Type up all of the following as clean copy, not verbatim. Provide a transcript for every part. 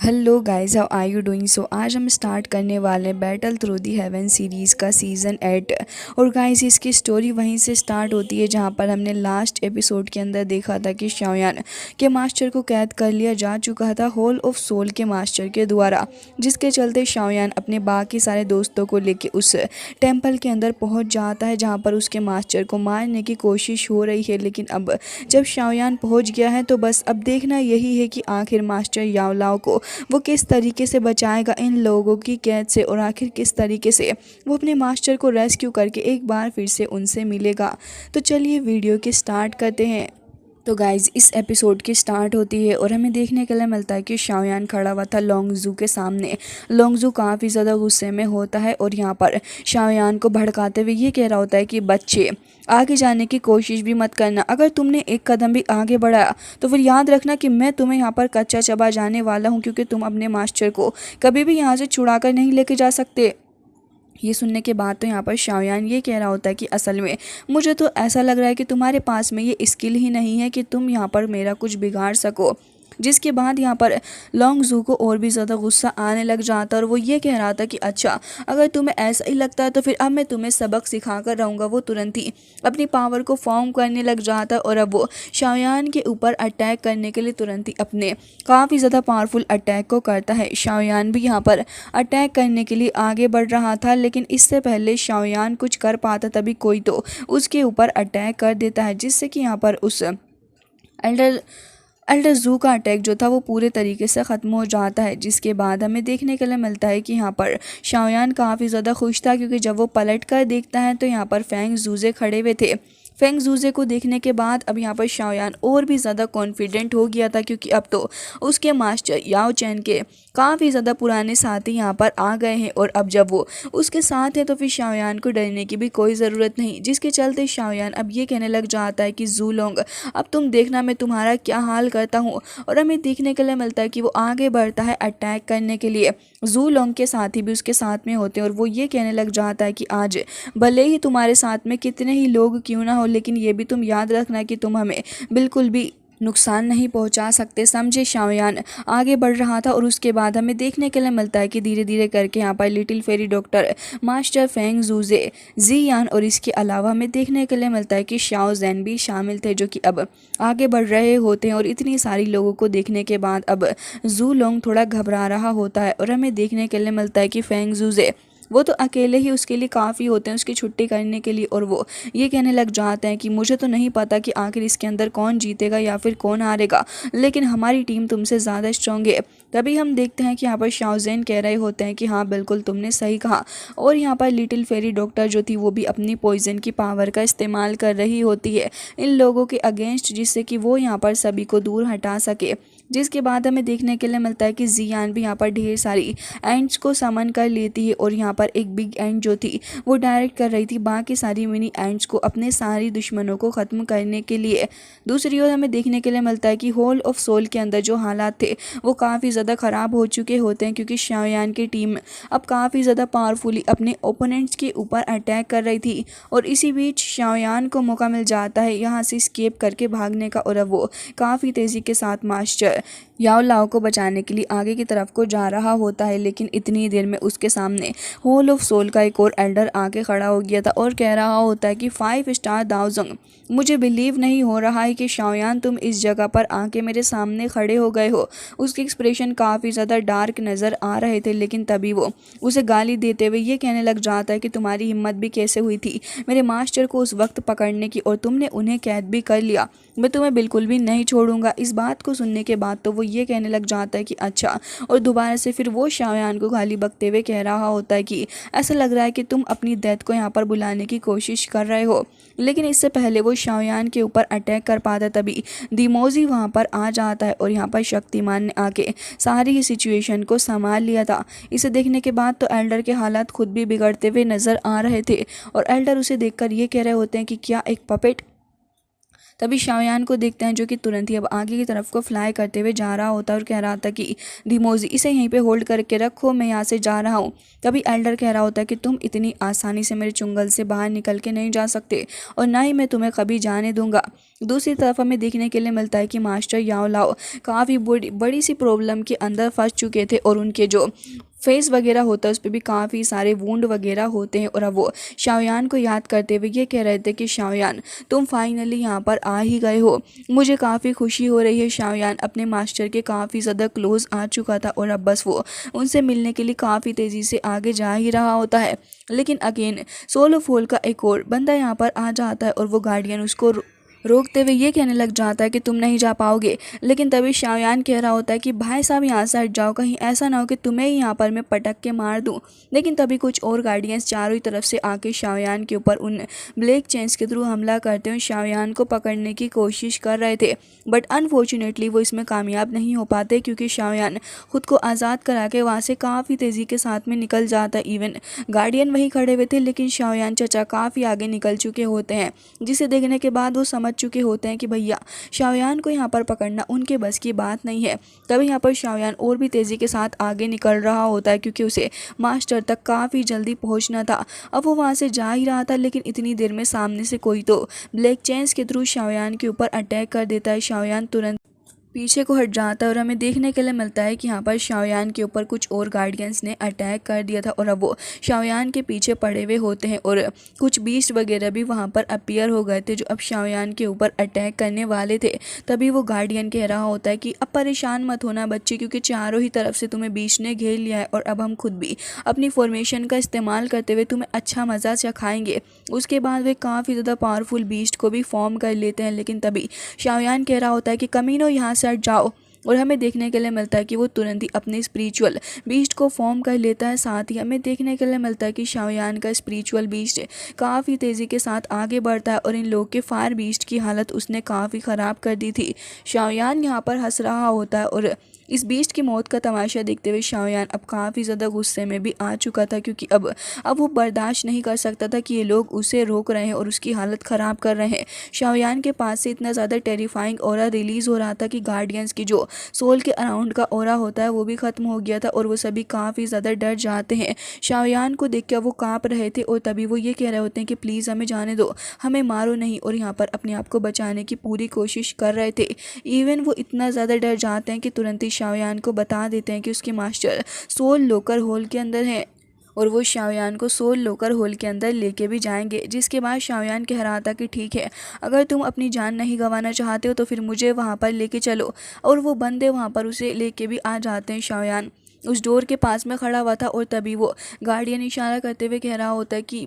Hello guys, how are you doing. So आज हम start करने वाले हैं Battle Through the Heaven series का सीज़न 8। और गाइस इसकी स्टोरी वहीं से स्टार्ट होती है जहां पर हमने लास्ट एपिसोड के अंदर देखा था कि शाओयान के मास्टर को कैद कर लिया जा चुका था होल ऑफ सोल के मास्टर के द्वारा, जिसके चलते शाओयान अपने बाकी सारे दोस्तों को लेके उस टेम्पल के अंदर पहुँच जाता है जहाँ पर उसके मास्टर को मारने की कोशिश हो रही है। लेकिन अब जब शाओयान पहुँच गया है तो बस अब देखना यही है कि आखिर मास्टर याओ लाओ को वो किस तरीके से बचाएगा इन लोगों की कैद से, और आखिर किस तरीके से वो अपने मास्टर को रेस्क्यू करके एक बार फिर से उनसे मिलेगा। तो चलिए वीडियो की स्टार्ट करते हैं। तो गाइज़ इस एपिसोड की स्टार्ट होती है और हमें देखने के लिए मिलता है कि शाओयान खड़ा हुआ था लोंगजू के सामने। लोंगजू काफ़ी ज़्यादा गुस्से में होता है और यहाँ पर शाओयान को भड़काते हुए ये कह रहा होता है कि बच्चे आगे जाने की कोशिश भी मत करना, अगर तुमने एक कदम भी आगे बढ़ाया तो फिर याद रखना कि मैं तुम्हें यहाँ पर कच्चा चबा जाने वाला हूँ, क्योंकि तुम अपने मास्टर को कभी भी यहाँ से छुड़ा कर नहीं लेके जा सकते। ये सुनने के बाद तो यहाँ पर शाओयान ये कह रहा होता है कि असल में मुझे तो ऐसा लग रहा है कि तुम्हारे पास में ये स्किल ही नहीं है कि तुम यहाँ पर मेरा कुछ बिगाड़ सको। जिसके बाद यहाँ पर लोंगजू को और भी ज़्यादा गुस्सा आने लग जाता और वो ये कह रहा था कि अच्छा, अगर तुम्हें ऐसा ही लगता है तो फिर अब मैं तुम्हें सबक सिखा कर रहूँगा। वो तुरंत ही अपनी पावर को फॉर्म करने लग जाता और अब वो शाओयान के ऊपर अटैक करने के लिए तुरंत ही अपने काफ़ी ज़्यादा पावरफुल अटैक को करता है। शाओयान भी यहाँ पर अटैक करने के लिए आगे बढ़ रहा था, लेकिन इससे पहले शाओयान कुछ कर पाता तभी कोई तो उसके ऊपर अटैक कर देता है, जिससे कि यहाँ पर उस एल्डर एल्डर जू का अटैक जो था वो पूरे तरीके से ख़त्म हो जाता है। जिसके बाद हमें देखने के लिए मिलता है कि यहाँ पर शाओयान काफ़ी ज़्यादा खुश था, क्योंकि जब वो पलट कर देखता है तो यहाँ पर फेंग जूजे खड़े हुए थे। फेंग जूजे को देखने के बाद अब यहाँ पर शाओयान और भी ज़्यादा कॉन्फिडेंट हो गया था, क्योंकि अब तो उसके मास्टर याओ चैन के काफ़ी ज़्यादा पुराने साथी यहाँ पर आ गए हैं और अब जब वो उसके साथ है तो फिर शाओयान को डरने की भी कोई ज़रूरत नहीं। जिसके चलते शाओयान अब ये कहने लग जाता है कि जूलोंग, अब तुम देखना मैं तुम्हारा क्या हाल करता हूँ। और हमें देखने के लिए मिलता है कि वो आगे बढ़ता है अटैक करने के लिए। जूलोंग के साथी भी उसके साथ में होते हैं और वो ये कहने लग जाता है कि आज भले ही तुम्हारे साथ में कितने ही लोग क्यों ना हो, लेकिन ये भी तुम याद रखना कि तुम हमें बिल्कुल भी नुकसान नहीं पहुंचा सकते, समझे। शाओयान आगे बढ़ रहा था और उसके बाद हमें देखने के लिए मिलता है कि धीरे धीरे करके यहाँ पर little fairy doctor, master Feng जूजे, जियान और इसके अलावा हमें देखने के लिए मिलता है कि शाओ जैन भी शामिल थे, जो कि अब आगे बढ़ रहे होते हैं। और इतनी सारी लोगों को देखने के बाद अब जू लोंग थोड़ा घबरा रहा होता है और हमें देखने के लिए मिलता है कि फेंग जूजे वो तो अकेले ही उसके लिए काफ़ी होते हैं उसकी छुट्टी करने के लिए, और वो ये कहने लग जाते हैं कि मुझे तो नहीं पता कि आखिर इसके अंदर कौन जीतेगा या फिर कौन हारेगा, लेकिन हमारी टीम तुमसे ज़्यादा स्ट्रांग है। तभी हम देखते हैं कि यहाँ पर शाओजेन कह रहे होते हैं कि हाँ बिल्कुल तुमने सही कहा, और यहाँ पर लिटिल फेरी डॉक्टर जो थी वो भी अपनी पॉइजन की पावर का इस्तेमाल कर रही होती है इन लोगों के अगेंस्ट, जिससे कि वो यहाँ पर सभी को दूर हटा सके। जिसके बाद हमें देखने के लिए मिलता है कि जियान भी यहाँ पर ढेर सारी एंड्स को समन कर लेती है और यहाँ पर एक बिग एंड जो थी वो डायरेक्ट कर रही थी बाकी सारी मिनी एंड्स को अपने सारी दुश्मनों को ख़त्म करने के लिए। दूसरी ओर हमें देखने के लिए मिलता है कि होल ऑफ सोल के अंदर जो हालात थे वो काफ़ी ज़्यादा ख़राब हो चुके होते हैं, क्योंकि शाओयान की टीम अब काफ़ी ज़्यादा पावरफुली अपने ओपोनेंट्स के ऊपर अटैक कर रही थी। और इसी बीच शाओयान को मौका मिल जाता है यहाँ से स्केप करके भागने का, और अब वो काफ़ी तेज़ी के साथ मास्टर याओ लाओ को बचाने के लिए आगे की तरफ को जा रहा होता है। लेकिन इतनी देर में उसके सामने होल ऑफ सोल का एक और एल्डर आके खड़ा हो गया था और कह रहा होता है कि 5 स्टार दाओजंग, मुझे बिलीव नहीं हो रहा है कि शाओयान तुम इस जगह पर आके मेरे सामने खड़े हो गए हो। उसके एक्सप्रेशन काफ़ी ज़्यादा डार्क नज़र आ रहे थे, लेकिन तभी वो उसे गाली देते हुए ये कहने लग जाता है कि तुम्हारी हिम्मत भी कैसे हुई थी मेरे मास्टर को उस वक्त पकड़ने की, और तुमने उन्हें कैद भी कर लिया। मैं तुम्हें बिल्कुल भी नहीं छोड़ूंगा। इस बात को सुनने के बाद तो वो ये कहने लग जाता है कि अच्छा, और दोबारा से फिर वो शाओयान को गाली बकते हुए कह रहा होता है कि ऐसा लग रहा है कि तुम अपनी डेथ को यहाँ पर बुलाने की कोशिश कर रहे हो। लेकिन इससे पहले वो शाओयान के ऊपर अटैक कर पाता तभी दिमोजी वहाँ पर आ जाता है और यहाँ पर शक्तिमान ने आके सारी ही सिचुएशन को संभाल लिया था। इसे देखने के बाद तो एल्डर के हालात खुद भी बिगड़ते हुए नज़र आ रहे थे और एल्डर उसे देखकर ये कह रहे होते हैं कि क्या एक पपेट। तभी शाओयान को देखते हैं जो कि तुरंत ही अब आगे की तरफ को फ्लाई करते हुए जा रहा होता है और कह रहा था कि डिमोजी इसे यहीं पे होल्ड करके रखो, मैं यहाँ से जा रहा हूँ। तभी एल्डर कह रहा होता है कि तुम इतनी आसानी से मेरे चुंगल से बाहर निकल के नहीं जा सकते और ना ही मैं तुम्हें कभी जाने दूंगा। दूसरी तरफ हमें देखने के लिए मिलता है कि मास्टर याओ लाओ काफ़ी बड़ी सी प्रॉब्लम के अंदर फंस चुके थे और उनके जो फेस वगैरह होता है उस पर भी काफ़ी सारे वुंड वगैरह होते हैं और अब वो शाओयान को याद करते हुए ये कह रहे थे कि शाओयान तुम फाइनली यहाँ पर आ ही गए हो, मुझे काफ़ी खुशी हो रही है। शाओयान अपने मास्टर के काफ़ी ज़्यादा क्लोज आ चुका था और अब बस वो उनसे मिलने के लिए काफ़ी तेज़ी से आगे जा ही रहा होता है, लेकिन अगेन सोलो फोल का एक और बंदा यहाँ पर आ जाता है और वो गार्डियन उसको रोकते हुए ये कहने लग जाता है कि तुम नहीं जा पाओगे। लेकिन तभी शाओयान कह रहा होता है कि भाई साहब यहाँ से हट जाओ, कहीं ऐसा ना हो कि तुम्हें ही यहाँ पर मैं पटक के मार दूँ। लेकिन तभी कुछ और गार्डियंस चारों ही तरफ से आके शाओयान के ऊपर उन ब्लैक चेन्स के थ्रू हमला करते हुए शाओयान को पकड़ने की कोशिश कर रहे थे, बट अनफॉर्चुनेटली वो इसमें कामयाब नहीं हो पाते क्योंकि शाओयान खुद को आज़ाद करा के वहाँ से काफ़ी तेज़ी के साथ में निकल जाता है। इवन गार्डियन वहीं खड़े हुए थे लेकिन शाओयान चचा काफ़ी आगे निकल चुके होते हैं, जिसे देखने के बाद वो समझ चुके होते हैं कि भैया शाओयान को यहाँ पर पकड़ना उनके बस की बात नहीं है। तभी यहाँ पर शाओयान और भी तेज़ी के साथ आगे निकल रहा होता है क्योंकि उसे मास्टर तक काफ़ी जल्दी पहुँचना था। अब वो वहाँ से जा ही रहा था लेकिन इतनी देर में सामने से कोई तो ब्लैक चेन्स के थ्रू शाओयान के ऊपर अटैक कर देता है। शाओयान तुरंत पीछे को हट जाता है और हमें देखने के लिए मिलता है कि यहाँ पर शाओयान के ऊपर कुछ और गार्डियंस ने अटैक कर दिया था और अब वो शाओयान के पीछे पड़े हुए होते हैं और कुछ बीस्ट वगैरह भी वहाँ पर अपीयर हो गए थे जो अब शाओयान के ऊपर अटैक करने वाले थे। तभी वो गार्डियन कह रहा होता है कि अब परेशान मत होना बच्चे, क्योंकि चारों ही तरफ से तुम्हें बीस्ट ने घेर लिया है और अब हम खुद भी अपनी फॉर्मेशन का इस्तेमाल करते हुए तुम्हें अच्छा मज़ा चखाएंगे। उसके बाद वे काफ़ी ज़्यादा पावरफुल बीस्ट को भी फॉर्म कर लेते हैं, लेकिन तभी शाओयान कह रहा होता है कि कमीनो यहाँ से हट जाओ और हमें देखने के लिए मिलता है कि वो तुरंत ही अपने स्पिरिचुअल बीस्ट को फॉर्म कर लेता है। साथ ही हमें देखने के लिए मिलता है कि शाओयान का स्पिरिचुअल बीस्ट काफ़ी तेज़ी के साथ आगे बढ़ता है और इन लोग के फायर बीस्ट की हालत उसने काफ़ी ख़राब कर दी थी। शाओयान यहाँ पर हंस रहा होता है और इस बीस्ट की मौत का तमाशा देखते हुए शाओयान अब काफ़ी ज़्यादा गुस्से में भी आ चुका था क्योंकि अब वो बर्दाश्त नहीं कर सकता था कि ये लोग उसे रोक रहे हैं और उसकी हालत ख़राब कर रहे हैं। शाओयान के पास से इतना ज़्यादा टेरिफाइंग ऑरा रिलीज़ हो रहा था कि गार्डियंस की जो सोल के अराउंड का ऑरा होता है वो भी ख़त्म हो गया था और वो सभी काफ़ी ज़्यादा डर जाते हैं। शाओयान को देख कर वो काँप रहे थे और तभी वो ये कह रहे होते हैं कि प्लीज़ हमें जाने दो, हमें मारो नहीं, और यहाँ पर अपने आप को बचाने की पूरी कोशिश कर रहे थे। इवन वो इतना ज़्यादा डर जाते हैं कि तुरंत ही शाओयान को बता देते हैं कि उसके मास्टर सोल लोकर होल के अंदर हैं और वो शाओयान को सोल लोकर होल के अंदर लेके भी जाएंगे। जिसके बाद शाओयान कह रहा था कि ठीक है, अगर तुम अपनी जान नहीं गंवाना चाहते हो तो फिर मुझे वहाँ पर लेके चलो, और वो बंदे वहाँ पर उसे लेके भी आ जाते हैं। शाओयान उस डोर के पास में खड़ा हुआ था और तभी वो गार्डियन इशारा करते हुए कह रहा होता है कि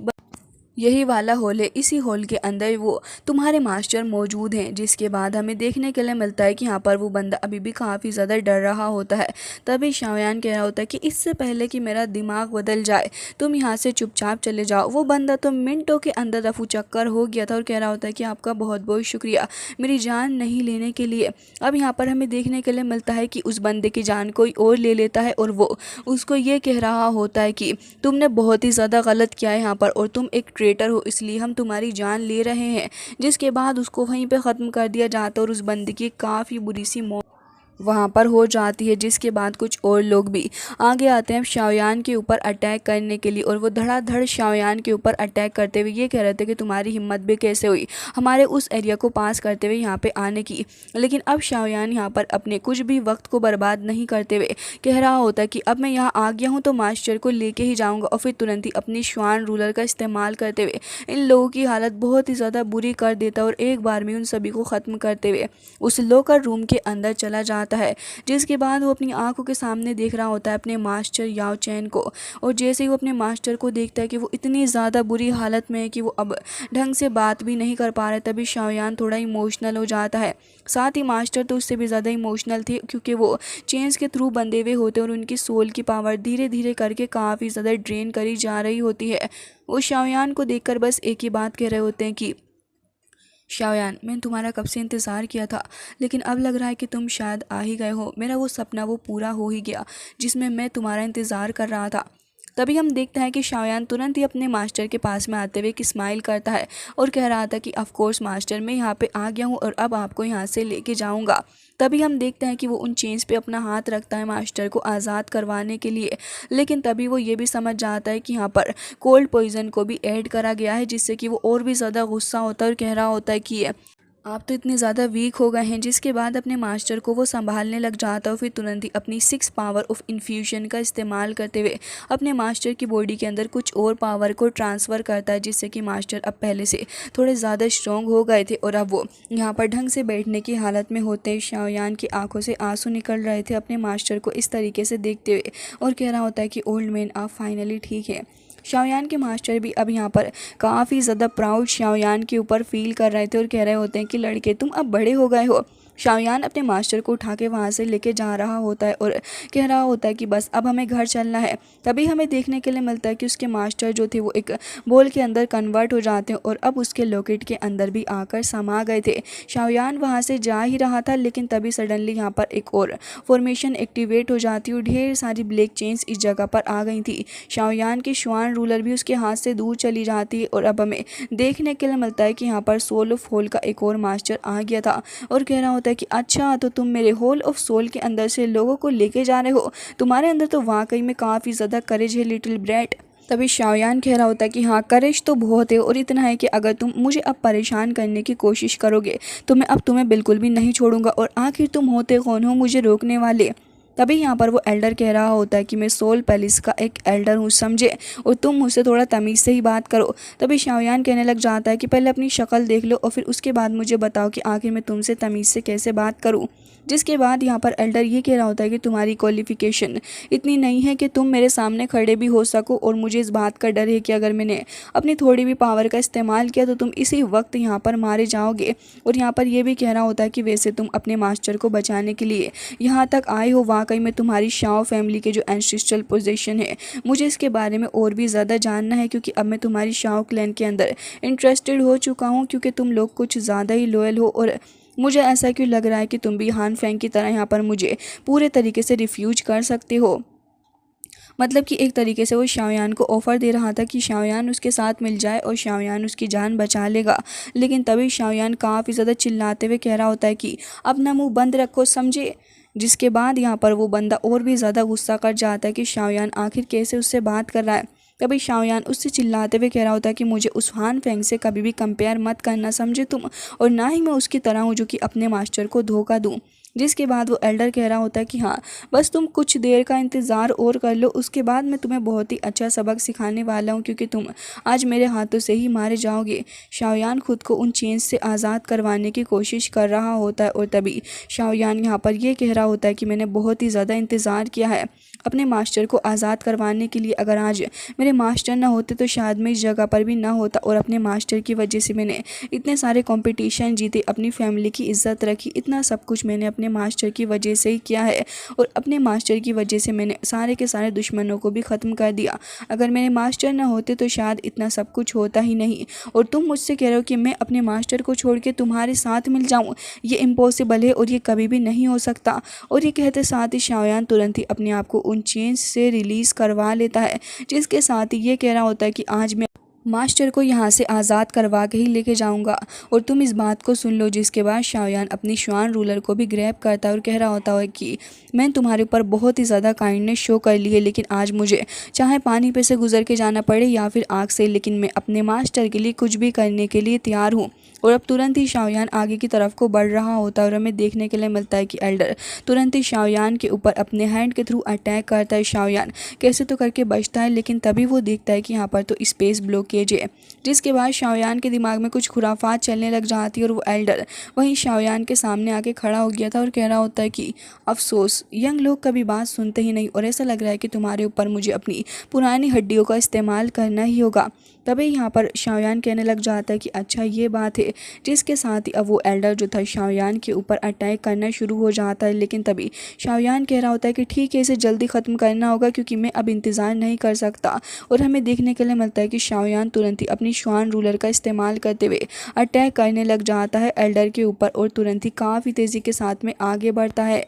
यही वाला हॉल है, इसी हॉल के अंदर वो तुम्हारे मास्टर मौजूद हैं। जिसके बाद हमें देखने के लिए मिलता है कि यहाँ पर वो बंदा अभी भी काफ़ी ज़्यादा डर रहा होता है। तभी शाओयान कह रहा होता है कि इससे पहले कि मेरा दिमाग बदल जाए तुम यहाँ से चुपचाप चले जाओ। वो बंदा तो मिनटों के अंदर रफू चक्कर हो गया था और कह रहा होता है कि आपका बहुत बहुत शुक्रिया मेरी जान नहीं लेने के लिए। अब यहाँ पर हमें देखने के लिए मिलता है कि उस बंदे की जान कोई और ले लेता है और वो उसको ये कह रहा होता है कि तुमने बहुत ही ज़्यादा गलत किया है यहाँ पर और तुम एक ट्रेटर हो, इसलिए हम तुम्हारी जान ले रहे हैं। जिसके बाद उसको वहीं पे ख़त्म कर दिया जाता है और उस बंदे की काफ़ी बुरी सी मौत वहाँ पर हो जाती है। जिसके बाद कुछ और लोग भी आगे आते हैं शाओयान के ऊपर अटैक करने के लिए और वो धड़ाधड़ शाओयान के ऊपर अटैक करते हुए ये कह रहे थे कि तुम्हारी हिम्मत भी कैसे हुई हमारे उस एरिया को पास करते हुए यहाँ पे आने की। लेकिन अब शाओयान यहाँ पर अपने कुछ भी वक्त को बर्बाद नहीं करते हुए कह रहा होता कि अब मैं यहाँ आ गया हूँ तो मास्टर को लेके ही जाऊँगा, और फिर तुरंत ही अपनी श्वान रूलर का इस्तेमाल करते हुए इन लोगों की हालत बहुत ही ज़्यादा बुरी कर देता और एक बार में उन सभी को ख़त्म करते हुए उस लोकर रूम के अंदर चला जाता है। जिसके बाद वो अपनी आंखों के सामने देख रहा होता है अपने मास्टर याओ चैन को, और जैसे ही वो अपने मास्टर को देखता है कि वो इतनी ज़्यादा बुरी हालत में है कि वो अब ढंग से बात भी नहीं कर पा रहा है, तभी शाओयान थोड़ा इमोशनल हो जाता है। साथ ही मास्टर तो उससे भी ज़्यादा इमोशनल थे क्योंकि वो चेन्स के थ्रू बंधे हुए होते हैं और उनकी सोल की पावर धीरे धीरे करके काफ़ी ज़्यादा ड्रेन करी जा रही होती है। वो शाओयान को देखकर बस एक ही बात कह रहे होते हैं कि शाओयान, मैंने तुम्हारा कब से इंतज़ार किया था, लेकिन अब लग रहा है कि तुम शायद आ ही गए हो। मेरा वो सपना वो पूरा हो ही गया जिसमें मैं तुम्हारा इंतज़ार कर रहा था। तभी हम देखते हैं कि शाओयान तुरंत ही अपने मास्टर के पास में आते हुए एक स्माइल करता है और कह रहा था कि ऑफ कोर्स मास्टर, मैं यहाँ पे आ गया हूँ और अब आपको यहाँ से लेके जाऊँगा। तभी हम देखते हैं कि वो उन चेन्स पे अपना हाथ रखता है मास्टर को आज़ाद करवाने के लिए, लेकिन तभी वो ये भी समझ जाता है कि यहाँ पर कोल्ड पॉइजन को भी ऐड करा गया है, जिससे कि वो और भी ज़्यादा गुस्सा होता है और कह रहा होता है कि आप तो इतने ज़्यादा वीक हो गए हैं। जिसके बाद अपने मास्टर को वो संभालने लग जाता है और फिर तुरंत ही अपनी 6 पावर ऑफ इन्फ्यूजन का इस्तेमाल करते हुए अपने मास्टर की बॉडी के अंदर कुछ और पावर को ट्रांसफ़र करता है, जिससे कि मास्टर अब पहले से थोड़े ज़्यादा स्ट्रॉन्ग हो गए थे और अब वो यहाँ पर ढंग से बैठने की हालत में होते ही शाओयान की आंखों से आंसू निकल रहे थे अपने मास्टर को इस तरीके से देखते हुए, और कह रहा होता है कि ओल्ड मैन आप फाइनली ठीक है। शाओयान के मास्टर भी अब यहाँ पर काफ़ी ज़्यादा प्राउड शाओयान के ऊपर फील कर रहे थे और कह रहे होते हैं कि लड़के तुम अब बड़े हो गए हो। शाओयान अपने मास्टर को उठा के वहाँ से लेके जा रहा होता है और कह रहा होता है कि बस अब हमें घर चलना है। तभी हमें देखने के लिए मिलता है कि उसके मास्टर जो थे वो एक बॉल के अंदर कन्वर्ट हो जाते हैं और अब उसके लॉकेट के अंदर भी आकर समा गए थे। शाओयान वहाँ से जा ही रहा था, लेकिन तभी सडनली यहाँ पर एक और फॉर्मेशन एक्टिवेट हो जाती और ढेर सारी ब्लैक चेन्स इस जगह पर आ गई थी। शाओयान की श्वान रूलर भी उसके हाथ से दूर चली जाती है और अब हमें देखने के लिए मिलता है कि यहाँ पर सोल ऑफ होल का एक और मास्टर आ गया था और कह रहा होता है कि अच्छा तो तुम मेरे होल ऑफ सोल के अंदर से लोगों को लेके जा रहे हो, तुम्हारे अंदर तो वाकई में काफ़ी ज़्यादा करेज है लिटिल ब्रैट। तभी शाओयान कह रहा होता है कि हाँ करेज तो बहुत है और इतना है कि अगर तुम मुझे अब परेशान करने की कोशिश करोगे तो मैं अब तुम्हें बिल्कुल भी नहीं छोड़ूंगा, और आखिर तुम होते कौन हो मुझे रोकने वाले। तभी यहाँ पर वो एल्डर कह रहा होता है कि मैं सोल पैलेस का एक एल्डर हूँ समझे, और तुम मुझसे थोड़ा तमीज़ से ही बात करो। तभी शाओयान कहने लग जाता है कि पहले अपनी शक्ल देख लो और फिर उसके बाद मुझे बताओ कि आखिर मैं तुमसे तमीज़ से कैसे बात करूँ। जिसके बाद यहाँ पर एल्डर ये कह रहा होता है कि तुम्हारी क्वालिफ़िकेशन इतनी नहीं है कि तुम मेरे सामने खड़े भी हो सको, और मुझे इस बात का डर है कि अगर मैंने अपनी थोड़ी भी पावर का इस्तेमाल किया तो तुम इसी वक्त यहाँ पर मारे जाओगे। और यहाँ पर यह भी कह रहा होता है कि वैसे तुम अपने मास्टर को बचाने के लिए यहाँ तक आए हो, वाकई में तुम्हारी शाओ फैमिली के जो एंसेस्ट्रल पोजीशन है मुझे इसके बारे में और भी ज़्यादा जानना है, क्योंकि अब मैं तुम्हारी शाओ क्लैन के अंदर इंटरेस्टेड हो चुका हूँ, क्योंकि तुम लोग कुछ ज़्यादा ही लॉयल हो। और मुझे ऐसा क्यों लग रहा है कि तुम भी हान फेंग की तरह यहाँ पर मुझे पूरे तरीके से रिफ्यूज कर सकते हो। मतलब कि एक तरीके से वो शाओयान को ऑफ़र दे रहा था कि शाओयान उसके साथ मिल जाए और शाओयान उसकी जान बचा लेगा। लेकिन तभी शाओयान काफ़ी ज़्यादा चिल्लाते हुए कह रहा होता है कि अपना मुंह बंद रखो समझे। जिसके बाद यहाँ पर वो बंदा और भी ज़्यादा गुस्सा कर जाता है कि शाओयान आखिर कैसे उससे बात कर रहा है। तभी शाओयान उससे चिल्लाते हुए कह रहा होता है कि मुझे उस हान फेंग से कभी भी कंपेयर मत करना समझे तुम, और ना ही मैं उसकी तरह हूँ जो कि अपने मास्टर को धोखा दूँ। जिसके बाद वो एल्डर कह रहा होता है कि हाँ बस तुम कुछ देर का इंतज़ार और कर लो, उसके बाद मैं तुम्हें बहुत ही अच्छा सबक सिखाने वाला हूँ, क्योंकि तुम आज मेरे हाथों से ही मारे जाओगे। शाओयान खुद को उन चेन्स से आज़ाद करवाने की कोशिश कर रहा होता है और तभी शाओयान यहाँ पर यह कह रहा होता है कि मैंने बहुत ही ज़्यादा इंतज़ार किया है अपने मास्टर को आज़ाद करवाने के लिए। अगर आज मेरे मास्टर ना होते तो शायद मैं इस जगह पर भी ना होता, और अपने मास्टर की वजह से मैंने इतने सारे कंपटीशन जीते, अपनी फैमिली की इज्जत रखी, इतना सब कुछ मैंने अपने मास्टर की वजह से ही किया है। और अपने मास्टर की वजह से मैंने सारे के सारे दुश्मनों को भी ख़त्म कर दिया। अगर मेरे मास्टर ना होते तो शायद इतना सब कुछ होता ही नहीं। और तुम मुझसे कह रहे हो कि मैं अपने मास्टर को छोड़ के तुम्हारे साथ मिल जाऊँ, ये इम्पॉसिबल है और ये कभी भी नहीं हो सकता। और ये कहते साथ ही शाओयान तुरंत ही अपने आप को उन चेन्स से रिलीज़ करवा लेता है, जिसके साथ ही ये कह रहा होता है कि आज मैं मास्टर को यहाँ से आज़ाद करवा के ही लेके जाऊँगा, और तुम इस बात को सुन लो। जिसके बाद शाओयान अपनी श्वान रूलर को भी ग्रैब करता है और कह रहा होता है कि मैं तुम्हारे ऊपर बहुत ही ज़्यादा काइंडनेस शो कर ली है, लेकिन आज मुझे चाहे पानी पे से गुजर के जाना पड़े या फिर आग से, लेकिन मैं अपने मास्टर के लिए कुछ भी करने के लिए तैयार हूँ। और अब तुरंत ही शाओयान आगे की तरफ को बढ़ रहा होता है और हमें देखने के लिए मिलता है कि एल्डर तुरंत ही शाओयान के ऊपर अपने हैंड के थ्रू अटैक करता है। शाओयान कैसे तो करके बचता है, लेकिन तभी वो देखता है कि यहाँ पर तो स्पेस ब्लॉकेज है। जिसके बाद शाओयान के दिमाग में कुछ खुराफात चलने लग जाती है और वो एल्डर वहीं शाओयान के सामने आके खड़ा हो गया था और कह रहा होता है कि अफसोस यंग लोग कभी बात सुनते ही नहीं, और ऐसा लग रहा है कि तुम्हारे ऊपर मुझे अपनी पुरानी हड्डियों का इस्तेमाल करना ही होगा। तभी यहाँ पर शाओयान कहने लग जाता है कि अच्छा ये बात है। जिसके साथ ही अब वो एल्डर जो था शाओयान के ऊपर अटैक करना शुरू हो जाता है, लेकिन तभी शाओयान कह रहा होता है कि ठीक है इसे जल्दी ख़त्म करना होगा, क्योंकि मैं अब इंतज़ार नहीं कर सकता। और हमें देखने के लिए मिलता है कि शाओयान तुरंत ही अपनी श्वान रूलर का इस्तेमाल करते हुए अटैक करने लग जाता है एल्डर के ऊपर, और तुरंत ही काफ़ी तेज़ी के साथ में आगे बढ़ता है।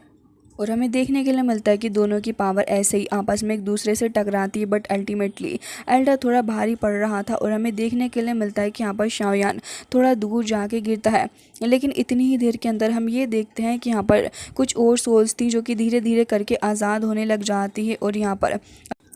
और हमें देखने के लिए मिलता है कि दोनों की पावर ऐसे ही आपस में एक दूसरे से टकराती है, बट अल्टीमेटली एल्डर थोड़ा भारी पड़ रहा था। और हमें देखने के लिए मिलता है कि यहाँ पर शाओयान थोड़ा दूर जाके गिरता है, लेकिन इतनी ही देर के अंदर हम ये देखते हैं कि यहाँ पर कुछ और सोल्स थी जो कि धीरे धीरे करके आज़ाद होने लग जाती है। और यहाँ पर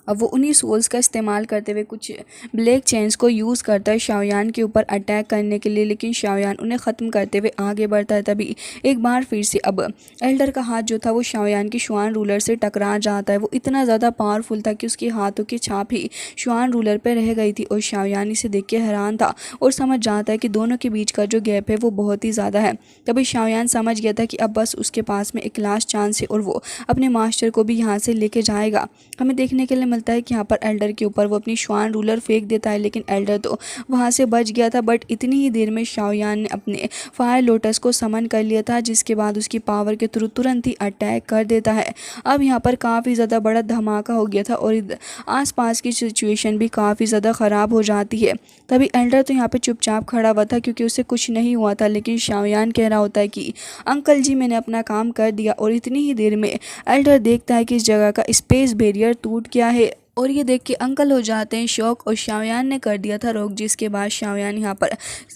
अब वो उन्हीं सोल्स का इस्तेमाल करते हुए कुछ ब्लैक चेन्स को यूज़ करता है शाओयान के ऊपर अटैक करने के लिए, लेकिन शाओयान उन्हें ख़त्म करते हुए आगे बढ़ता है। तभी एक बार फिर से अब एल्डर का हाथ जो था वो शाओयान की शुआन रूलर से टकरा जाता है। वो इतना ज़्यादा पावरफुल था कि उसके हाथों की छाप ही शुआन रूलर पर रह गई थी और शाओयान इसे देख के हैरान था और समझ जाता है कि दोनों के बीच का जो गैप है वो बहुत ही ज़्यादा है। तभी शाओयान समझ गया था कि अब बस उसके पास में एक लास्ट चांस है और वो अपने मास्टर को भी यहाँ से लेके जाएगा। हमें देखने के लिए मिलता है कि यहाँ पर एल्डर के ऊपर वो अपनी श्वान रूलर फेंक देता है, लेकिन एल्डर तो वहाँ से बच गया था। बट इतनी ही देर में शाओयान ने अपने फायर लोटस को समन कर लिया था, जिसके बाद उसकी पावर के थ्रू तुरंत ही अटैक कर देता है। अब यहाँ पर काफ़ी ज़्यादा बड़ा धमाका हो गया था और आसपास की सिचुएशन भी काफ़ी ज़्यादा ख़राब हो जाती है। तभी एल्डर तो यहाँ पे चुपचाप खड़ा हुआ था क्योंकि उसे कुछ नहीं हुआ था, लेकिन शाओयान कह रहा होता है कि अंकल जी मैंने अपना काम कर दिया। और इतनी ही देर में एल्डर देखता है कि इस जगह का स्पेस बैरियर टूट गया है और ये देख के अंकल हो जाते हैं शॉक और शाओयान ने कर दिया था रोक, जिसके बाद शाओयान यहाँ पर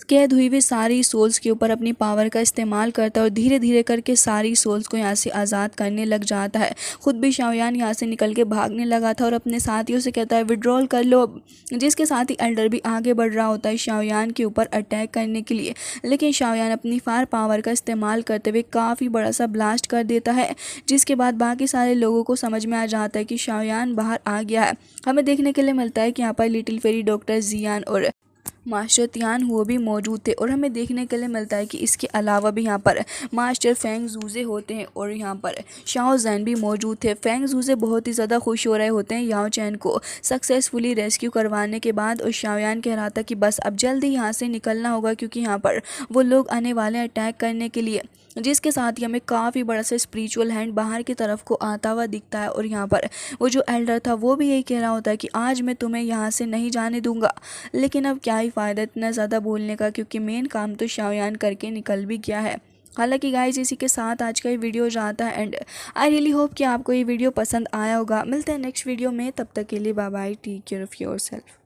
कैद हुई हुई सारी सोल्स के ऊपर अपनी पावर का इस्तेमाल करता है और धीरे धीरे करके सारी सोल्स को यहाँ से आज़ाद करने लग जाता है। खुद भी शाओयान यहाँ से निकल के भागने लगा था और अपने साथियों से कहता है विड्रॉल कर लो, जिसके साथ ही एल्डर भी आगे बढ़ रहा होता है शाओयान के ऊपर अटैक करने के लिए। लेकिन शाओयान अपनी फायर पावर का इस्तेमाल करते हुए काफ़ी बड़ा सा ब्लास्ट कर देता है, जिसके बाद बाकी सारे लोगों को समझ में आ जाता है कि शाओयान बाहर आ गया है। हमें देखने के लिए मिलता है कि यहाँ पर लिटिल फेरी डॉक्टर जियान और मास्टर तियान हुओ भी मौजूद थे और हमें देखने के लिए मिलता है कि इसके अलावा भी यहाँ पर मास्टर फेंग जूजे होते हैं और यहाँ पर शाओ जैन भी मौजूद थे। फेंग जूजे बहुत ही ज़्यादा खुश हो रहे होते हैं याओ चैन को सक्सेसफुली रेस्क्यू करवाने के बाद और शाओयान कह रहा था कि बस अब जल्दी यहाँ से निकलना होगा क्योंकि यहाँ पर वो लोग आने वाले हैं अटैक करने के लिए, जिसके साथ ही हमें काफ़ी बड़ा सा स्पिरिचुअल हैंड बाहर की तरफ को आता हुआ दिखता है। और यहाँ पर वो जो एल्डर था वो भी यही कह रहा होता है कि आज मैं तुम्हें यहाँ से नहीं जाने दूंगा। लेकिन अब क्या ही फ़ायदा इतना ज़्यादा बोलने का, क्योंकि मेन काम तो शाओयान करके निकल भी गया है। हालांकि गाइस इसी के साथ आज का ये वीडियो जाता है एंड आई रियली होप कि आपको ये वीडियो पसंद आया होगा। मिलते हैं नेक्स्ट वीडियो में, तब तक के लिए bye bye, take care of yourself.